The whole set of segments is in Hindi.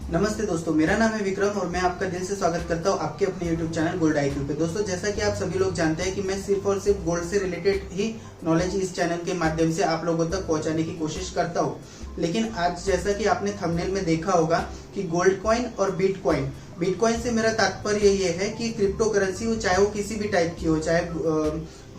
नमस्ते दोस्तों, मेरा नाम है विक्रम और मैं आपका दिल से स्वागत करता हूं आपके अपने YouTube चैनल गोल्ड IQ पे। दोस्तों, जैसा कि आप सभी लोग जानते हैं कि मैं सिर्फ और सिर्फ गोल्ड से रिलेटेड ही नॉलेज इस चैनल के माध्यम से आप लोगों तक पहुंचाने की कोशिश करता हूं। लेकिन आज जैसा कि आपने थंबनेल में देखा होगा कि गोल्ड कॉइन और बिटकॉइन से मेरा तात्पर्य ये है कि क्रिप्टो करेंसी हो, चाहे वो किसी भी टाइप की हो, चाहे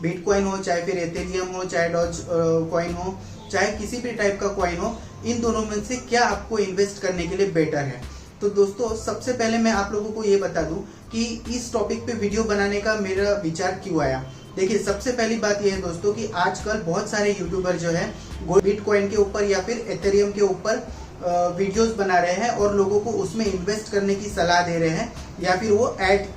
बिटकॉइन हो, चाहे फिर एथेरियम हो, चाहे डॉज कॉइन हो, चाहे किसी भी टाइप का कॉइन हो, इन दोनों में से क्या आपको इन्वेस्ट करने के लिए बेटर है। तो दोस्तों, सबसे पहले मैं आप लोगों को ये बता दूं कि इस टॉपिक पे वीडियो बनाने का मेरा विचार क्यों आया। देखिए, सबसे पहली बात यह है दोस्तों कि आजकल बहुत सारे यूट्यूबर जो है बिटकॉइन के ऊपर या फिर एथेरियम के ऊपर वीडियोस बना रहे हैं और लोगों को उसमें इन्वेस्ट करने की सलाह दे रहे हैं, या फिर वो ऐड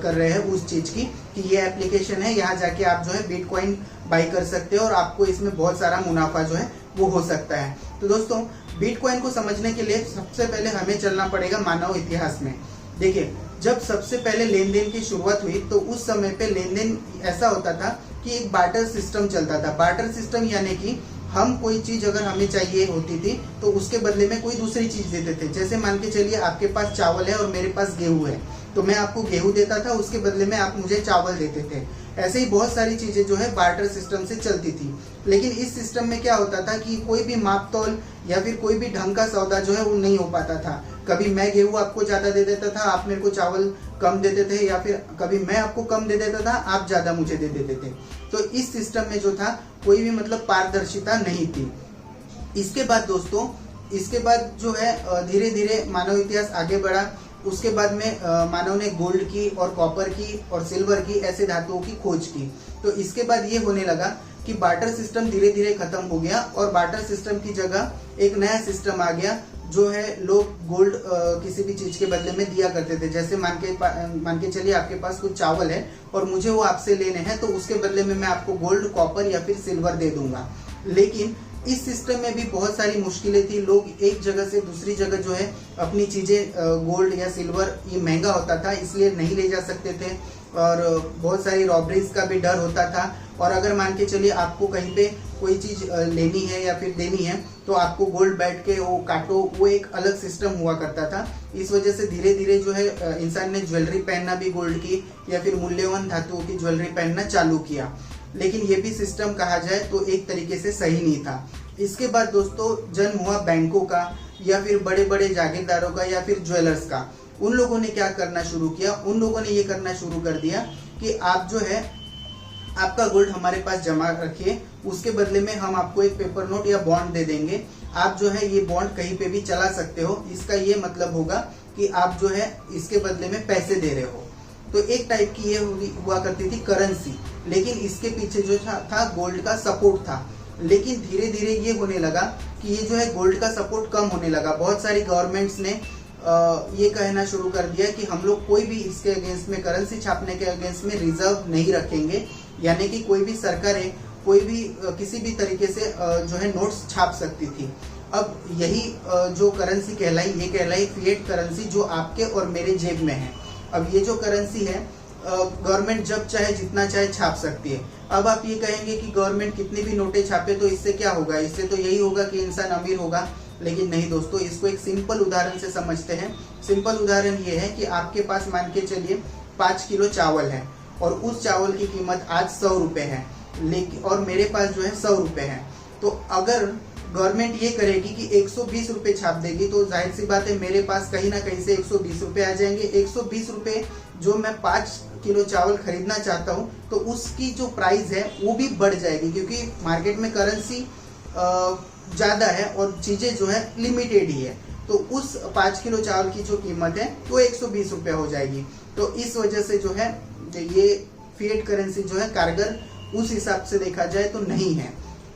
कर रहे हैं उस चीज की कि ये एप्लीकेशन है, यहाँ जाके आप जो है बिटकॉइन बाई कर सकते हो और आपको इसमें बहुत सारा मुनाफा जो है वो हो सकता है। तो दोस्तों, बिटकॉइन को समझने के लिए सबसे पहले हमें चलना पड़ेगा मानव इतिहास में। देखिए, जब सबसे पहले लेन देन की शुरुआत हुई तो उस समय पे लेन देन ऐसा होता था कि एक बार्टर सिस्टम चलता था। बार्टर सिस्टम यानी कि हम कोई चीज अगर हमें चाहिए होती थी तो उसके बदले में कोई दूसरी चीज देते थे। जैसे मान के चलिए आपके पास चावल है और मेरे पास गेहूं है, तो मैं आपको गेहूं देता था, उसके बदले में आप मुझे चावल देते थे। ऐसे ही बहुत सारी चीजें जो है बार्टर सिस्टम से चलती थी। लेकिन इस सिस्टम में क्या होता था कि कोई भी माप तौल या फिर कोई भी ढंग का सौदा जो है वो नहीं हो पाता था। कभी मैं गेहूं आपको ज्यादा दे देता था, आप मेरे को चावल कम देते थे, या फिर कभी मैं आपको कम दे देता था, आप ज्यादा मुझे दे देते थे। तो इस सिस्टम में जो था कोई भी मतलब पारदर्शिता नहीं थी। इसके बाद दोस्तों, इसके बाद जो है धीरे धीरे मानव इतिहास आगे बढ़ा। उसके बाद में मानव ने गोल्ड की और कॉपर की और सिल्वर की ऐसे धातुओं की खोज की। तो इसके बाद ये होने लगा कि बार्टर सिस्टम धीरे धीरे खत्म हो गया और बार्टर सिस्टम की जगह एक नया सिस्टम आ गया, जो है लोग गोल्ड किसी भी चीज के बदले में दिया करते थे। जैसे मान के चलिए आपके पास कुछ चावल है और मुझे वो आपसे लेने हैं, तो उसके बदले में मैं आपको गोल्ड, कॉपर या फिर सिल्वर दे दूंगा। लेकिन इस सिस्टम में भी बहुत सारी मुश्किलें थी। लोग एक जगह से दूसरी जगह जो है अपनी चीजें, गोल्ड या सिल्वर, ये महंगा होता था इसलिए नहीं ले जा सकते थे, और बहुत सारी रॉबरीज का भी डर होता था। और अगर मान के चलिए आपको कहीं पे कोई चीज लेनी है या फिर देनी है तो आपको गोल्ड बैठ के वो काटो, वो एक अलग सिस्टम हुआ करता था। इस वजह से धीरे धीरे जो है इंसान ने ज्वेलरी पहनना भी गोल्ड की या फिर मूल्यवान धातुओं की ज्वेलरी पहनना चालू किया। लेकिन ये भी सिस्टम कहा जाए तो एक तरीके से सही नहीं था। इसके बाद दोस्तों जन्म हुआ बैंकों का, या फिर बड़े बड़े जागीरदारों का, या फिर ज्वेलर्स का। उन लोगों ने क्या करना शुरू किया, उन लोगों ने ये करना शुरू कर दिया कि आप जो है आपका गोल्ड हमारे पास जमा रखिए, उसके बदले में हम आपको एक पेपर नोट या बॉन्ड दे देंगे। आप जो है ये बॉन्ड कहीं पे भी चला सकते हो। इसका ये मतलब होगा कि आप जो है इसके बदले में पैसे दे रहे हो। तो एक टाइप की ये हुआ करती थी करेंसी। लेकिन इसके पीछे जो था गोल्ड का सपोर्ट था। लेकिन धीरे धीरे ये होने लगा कि ये जो है गोल्ड का सपोर्ट कम होने लगा। बहुत सारी गवर्नमेंट्स ने ये कहना शुरू कर दिया कि हम लोग कोई भी इसके अगेंस्ट में, करेंसी छापने के अगेंस्ट में रिजर्व नहीं रखेंगे। यानी कि कोई भी सरकारें कोई भी किसी भी तरीके से जो है नोट्स छाप सकती थी। अब यही जो करेंसी कहलाई, ये कहलाई फिएट करेंसी, जो आपके और मेरे जेब में है। अब ये जो करेंसी है गवर्नमेंट जब चाहे जितना चाहे छाप सकती है। अब आप ये कहेंगे कि गवर्नमेंट कितनी भी नोटें छापे तो इससे क्या होगा, इससे तो यही होगा कि इंसान अमीर होगा। लेकिन नहीं दोस्तों, इसको एक सिंपल उदाहरण से समझते हैं। सिंपल उदाहरण ये है कि आपके पास मान के चलिए 5 किलो चावल है और उस चावल की कीमत आज 100 रुपए है, लेकिन और मेरे पास जो है 100 रुपए है। तो अगर गवर्नमेंट ये करेगी कि 120 रुपए छाप देगी तो जाहिर सी बात है मेरे पास कहीं ना कहीं से 120 रुपए आ जाएंगे। 120 रुपए जो मैं 5 किलो चावल खरीदना चाहता हूँ तो उसकी जो प्राइस है वो भी बढ़ जाएगी, क्योंकि मार्केट में करेंसी ज्यादा है और चीजें जो है लिमिटेड ही है। तो उस 5 किलो चावल की जो कीमत है वो 120 रुपये हो जाएगी। तो इस वजह से जो है ये फिएट करेंसी जो है कारगर उस हिसाब से देखा जाए तो नहीं है।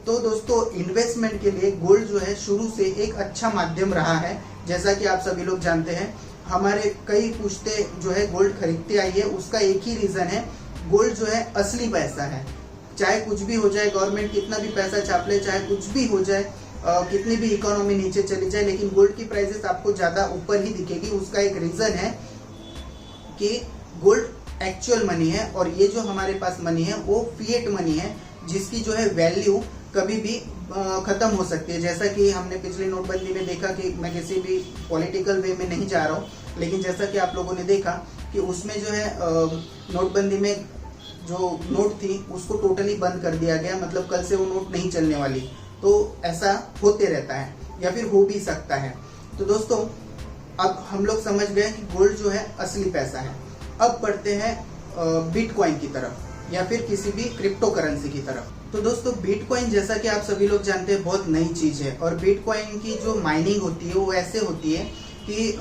तो दोस्तों, इन्वेस्टमेंट के लिए गोल्ड जो है शुरू से एक अच्छा माध्यम रहा है। जैसा कि आप सभी लोग जानते हैं, हमारे कई पुश्ते जो है गोल्ड खरीदते आई है। उसका एक ही रीजन है, गोल्ड जो है असली पैसा है। चाहे कुछ भी हो जाए, गवर्नमेंट कितना भी पैसा छाप ले, चाहे कुछ भी हो जाए, कितनी भी इकोनॉमी नीचे चली जाए, लेकिन गोल्ड की प्राइसेस आपको ज्यादा ऊपर ही दिखेगी। उसका एक रीजन है कि गोल्ड एक्चुअल मनी है और ये जो हमारे पास मनी है वो फिएट मनी है, जिसकी जो है वैल्यू कभी भी खत्म हो सकती है। जैसा कि हमने पिछली नोटबंदी में देखा कि मैं किसी भी पॉलिटिकल वे में नहीं जा रहा हूँ, लेकिन जैसा कि आप लोगों ने देखा कि उसमें जो है नोटबंदी में जो नोट थी उसको टोटली बंद कर दिया गया, मतलब कल से वो नोट नहीं चलने वाली। तो ऐसा होते रहता है या फिर हो भी सकता है। तो दोस्तों अब हम लोग समझ गए कि गोल्ड जो है असली पैसा है। अब बढ़ते हैं बिटकॉइन की तरफ या फिर किसी भी क्रिप्टो करेंसी की तरफ। तो दोस्तों बिटकॉइन जैसा कि आप सभी लोग जानते हैं बहुत नई चीज है, और बिटकॉइन की जो माइनिंग होती है वो ऐसे होती है कि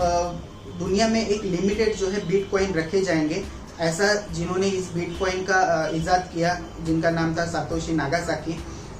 दुनिया में एक लिमिटेड जो है बिटकॉइन रखे जाएंगे। ऐसा जिन्होंने इस बिटकॉइन का इजाद किया, जिनका नाम था सातोशी नागासाकी,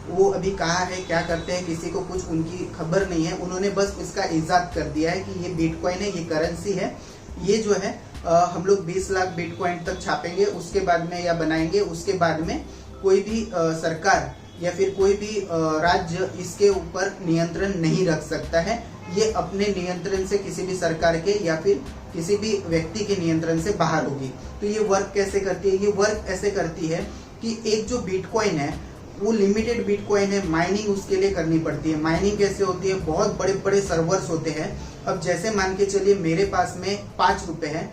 वो अभी कहाँ है, क्या करते हैं, किसी को कुछ उनकी खबर नहीं है। उन्होंने बस इसका इजाद कर दिया है कि ये बिटकॉइन है, ये करेंसी है। ये जो है हम लोग 20 लाख बिटकॉइन तक छापेंगे उसके बाद में, या बनाएंगे, उसके बाद में कोई भी सरकार या फिर कोई भी राज्य इसके ऊपर नियंत्रण नहीं रख सकता है। ये अपने नियंत्रण से किसी भी सरकार के या फिर किसी भी व्यक्ति के नियंत्रण से बाहर होगी। तो ये वर्क कैसे करती है? ये वर्क ऐसे करती है कि एक जो बिटकॉइन है वो लिमिटेड बिटकॉइन है, माइनिंग उसके लिए करनी पड़ती है। माइनिंग कैसे होती है? बहुत बड़े बड़े सर्वर्स होते हैं। अब जैसे मान के चलिए मेरे पास में 5 रुपए है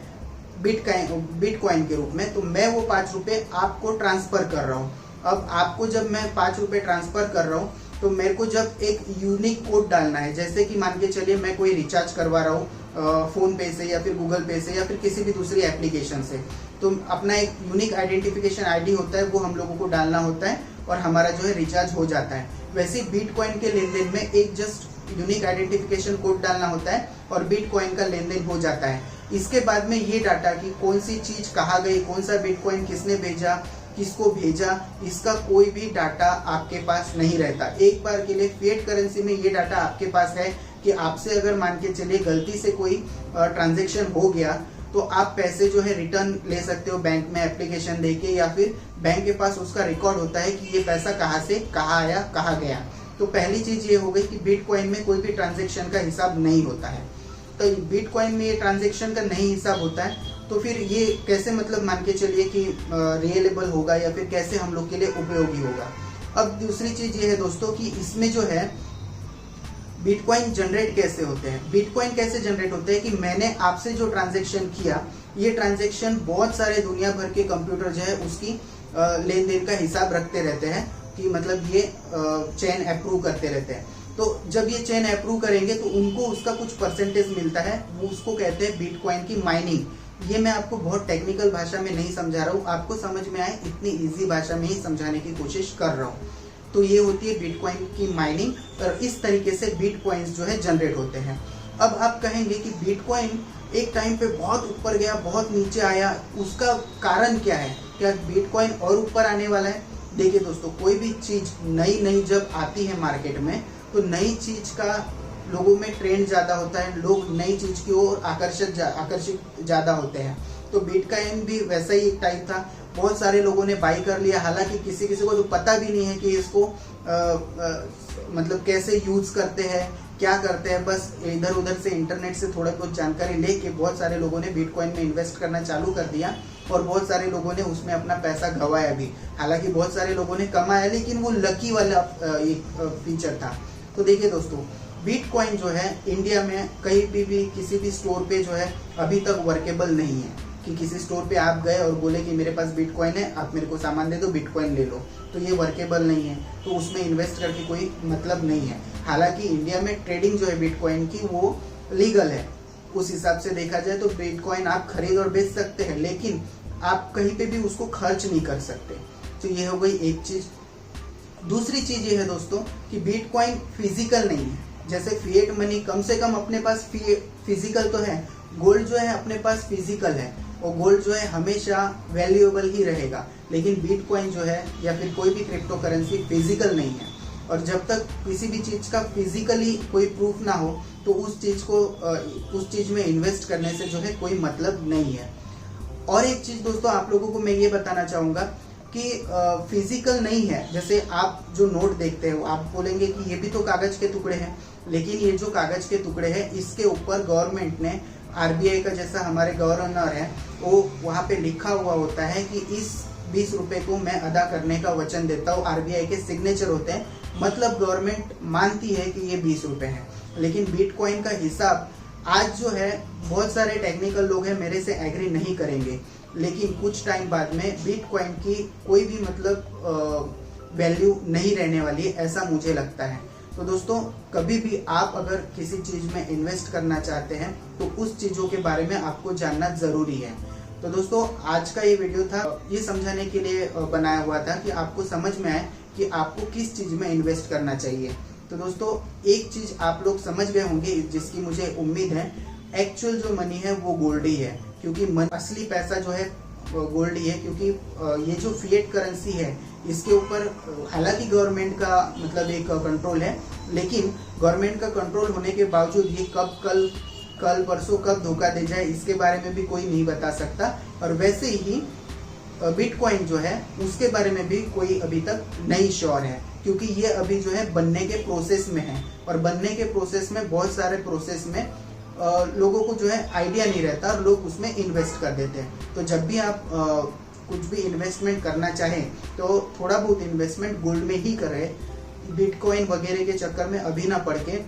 बिटकॉइन के रूप में, तो मैं वो 5 रुपए आपको ट्रांसफर कर रहा हूँ। अब आपको जब मैं 5 रुपए ट्रांसफर कर रहा हूँ तो मेरे को जब एक यूनिक कोड डालना है, जैसे कि मान के चलिए मैं कोई रिचार्ज करवा रहा हूँ फोन पे से या फिर गूगल पे से या फिर किसी भी दूसरी एप्लीकेशन से, तो अपना एक यूनिक आइडेंटिफिकेशन आईडी होता है, वो हम लोगों को डालना होता है और हमारा जो है रिचार्ज हो जाता है। वैसे बिटकॉइन के लेन देन में एक जस्ट यूनिक आइडेंटिफिकेशन कोड डालना होता है और बिटकॉइन का लेन देन हो जाता है। इसके बाद में ये डाटा कि कौन सी चीज कहाँ गई, कौन सा बिटकॉइन किसने भेजा, किसको भेजा, इसका कोई भी डाटा आपके पास नहीं रहता। एक बार के लिए फिएट करेंसी में ये डाटा आपके पास है कि आपसे अगर मान के चलिए गलती से कोई ट्रांजैक्शन हो गया तो आप पैसे जो है रिटर्न ले सकते हो बैंक में एप्लीकेशन देके, या फिर बैंक के पास उसका रिकॉर्ड होता है कि ये पैसा कहाँ से कहाँ आया, कहाँ गया। तो पहली चीज ये हो गई कि बिटकॉइन में कोई भी ट्रांजैक्शन का हिसाब नहीं होता है। तो बिटकॉइन में ये ट्रांजैक्शन का नहीं हिसाब होता है, तो फिर ये कैसे मतलब मान के चलिए कि रियलेबल होगा या फिर कैसे हम लोग के लिए उपयोगी होगा। अब दूसरी चीज ये है दोस्तों कि इसमें जो है बिटकॉइन जनरेट कैसे होते हैं। बिटकॉइन कैसे जनरेट होते हैं कि मैंने आपसे जो ट्रांजैक्शन किया, ये ट्रांजैक्शन बहुत सारे दुनिया भर के कंप्यूटर जो है उसकी लेन देन का हिसाब रखते रहते हैं कि मतलब ये चेन अप्रूव करते रहते हैं। तो जब ये चेन अप्रूव करेंगे तो उनको उसका कुछ परसेंटेज मिलता है, वो उसको कहते हैं बिटकॉइन की माइनिंग। ये मैं आपको बहुत टेक्निकल भाषा में नहीं समझा रहा हूँ, आपको समझ में आए इतनी इजी भाषा में ही समझाने की कोशिश कर रहा हूँ। तो ये होती है बिटकॉइन की माइनिंग, और इस तरीके से बिटकॉइंस जो है जनरेट होते हैं। अब आप कहेंगे कि बिटकॉइन एक टाइम पे बहुत ऊपर गया, बहुत नीचे आया, उसका कारण क्या है? क्या बिटकॉइन और ऊपर आने वाला है? देखिए दोस्तों, कोई भी चीज नई जब आती है मार्केट में, तो नई चीज का लोगों में ट्रेंड ज्यादा होता है, लोग नई चीज की ओर आकर्षित ज्यादा होते हैं। तो बिटकॉइन भी वैसा ही एक टाइप था, बहुत सारे लोगों ने बाई कर लिया, हालांकि किसी को तो पता भी नहीं है कि इसको मतलब कैसे यूज करते हैं, क्या करते हैं। बस इधर उधर से इंटरनेट से थोड़ा बहुत जानकारी लेके बहुत सारे लोगों ने बिटकॉइन में इन्वेस्ट करना चालू कर दिया, और बहुत सारे लोगों ने उसमें अपना पैसा गंवाया भी। हालांकि बहुत सारे लोगों ने कमाया, लेकिन वो लकी वाला एक फीचर था। तो देखिए दोस्तों, बिटकॉइन जो है इंडिया में कहीं भी किसी भी स्टोर पे जो है अभी तक वर्केबल नहीं है कि किसी स्टोर पे आप गए और बोले कि मेरे पास बिटकॉइन है, आप मेरे को सामान दे दो, बिटकॉइन ले लो। तो ये वर्केबल नहीं है, तो उसमें इन्वेस्ट करके कोई मतलब नहीं है। हालांकि इंडिया में ट्रेडिंग जो है बिटकॉइन की वो लीगल है, उस हिसाब से देखा जाए तो बिटकॉइन आप खरीद और बेच सकते हैं, लेकिन आप कहीं पे भी उसको खर्च नहीं कर सकते। तो ये हो गई एक चीज। दूसरी चीज ये है दोस्तों कि बिटकॉइन फिजिकल नहीं है। जैसे फिएट मनी कम से कम अपने पास फिजिकल तो है, गोल्ड जो है अपने पास फिजिकल है, और गोल्ड जो है हमेशा वैल्यूएबल ही रहेगा। लेकिन बिटकॉइन जो है या फिर कोई भी क्रिप्टो करेंसी फिजिकल नहीं है, और जब तक किसी भी चीज का फिजिकली कोई प्रूफ ना हो तो उस चीज में इन्वेस्ट करने से जो है कोई मतलब नहीं है। और एक चीज दोस्तों आप लोगों को मैं ये बताना चाहूंगा कि फिजिकल नहीं है। जैसे आप जो नोट देखते हो, आप बोलेंगे कि ये भी तो कागज के टुकड़े हैं, लेकिन ये जो कागज के टुकड़े हैं इसके ऊपर गवर्नमेंट ने, आरबीआई का जैसा हमारे गवर्नर है, वो वहाँ पे लिखा हुआ होता है कि इस 20 रुपए को मैं अदा करने का वचन देता हूँ। आरबीआई के सिग्नेचर होते हैं मतलब गवर्नमेंट मानती है कि ये 20 रुपए है, लेकिन बिटकॉइन का हिसाब आज जो है, बहुत सारे टेक्निकल लोग हैं मेरे से एग्री नहीं करेंगे, लेकिन कुछ टाइम बाद में बिटकॉइन की कोई भी मतलब वैल्यू नहीं रहने वाली है, ऐसा मुझे लगता है। तो दोस्तों, कभी भी आप अगर किसी चीज में इन्वेस्ट करना चाहते हैं तो उस चीजों के बारे में आपको जानना जरूरी है। तो दोस्तों, आज का ये वीडियो था, ये समझाने के लिए बनाया हुआ था कि आपको समझ में आए कि आपको किस चीज में इन्वेस्ट करना चाहिए। तो दोस्तों, एक चीज आप लोग समझ गए होंगे जिसकी मुझे उम्मीद है, एक्चुअल जो मनी है वो गोल्ड ही है, क्योंकि असली पैसा जो है गोल्ड ही है। क्योंकि ये जो फिएट करेंसी है इसके ऊपर हालांकि गवर्नमेंट का मतलब एक कंट्रोल है, लेकिन गवर्नमेंट का कंट्रोल होने के बावजूद ये कब कल परसों कब धोखा दे जाए इसके बारे में भी कोई नहीं बता सकता। और वैसे ही बिटकॉइन जो है उसके बारे में भी कोई अभी तक नहीं श्योर है, क्योंकि ये अभी जो है बनने के प्रोसेस में है, और बनने के प्रोसेस में बहुत सारे प्रोसेस में लोगों को जो है आइडिया नहीं रहता और लोग उसमें इन्वेस्ट कर देते हैं। तो जब भी आप कुछ भी इन्वेस्टमेंट करना चाहें तो थोड़ा बहुत इन्वेस्टमेंट गोल्ड में ही करें, बिटकॉइन वगैरह के चक्कर में अभी ना पड़ के।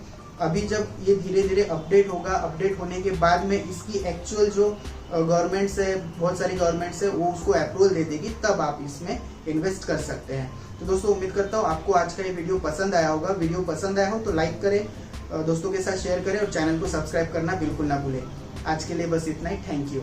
अभी जब ये धीरे धीरे अपडेट होगा, अपडेट होने के बाद में इसकी एक्चुअल जो गवर्नमेंट से, बहुत सारी गवर्नमेंट से वो उसको अप्रूवल दे देगी, तब आप इसमें इन्वेस्ट कर सकते हैं। तो दोस्तों, उम्मीद करता हूँ आपको आज का ये वीडियो पसंद आया होगा। वीडियो पसंद आया हो तो लाइक करें, दोस्तों के साथ शेयर करें और चैनल को सब्सक्राइब करना बिल्कुल ना भूलें। आज के लिए बस इतना ही। Thank you.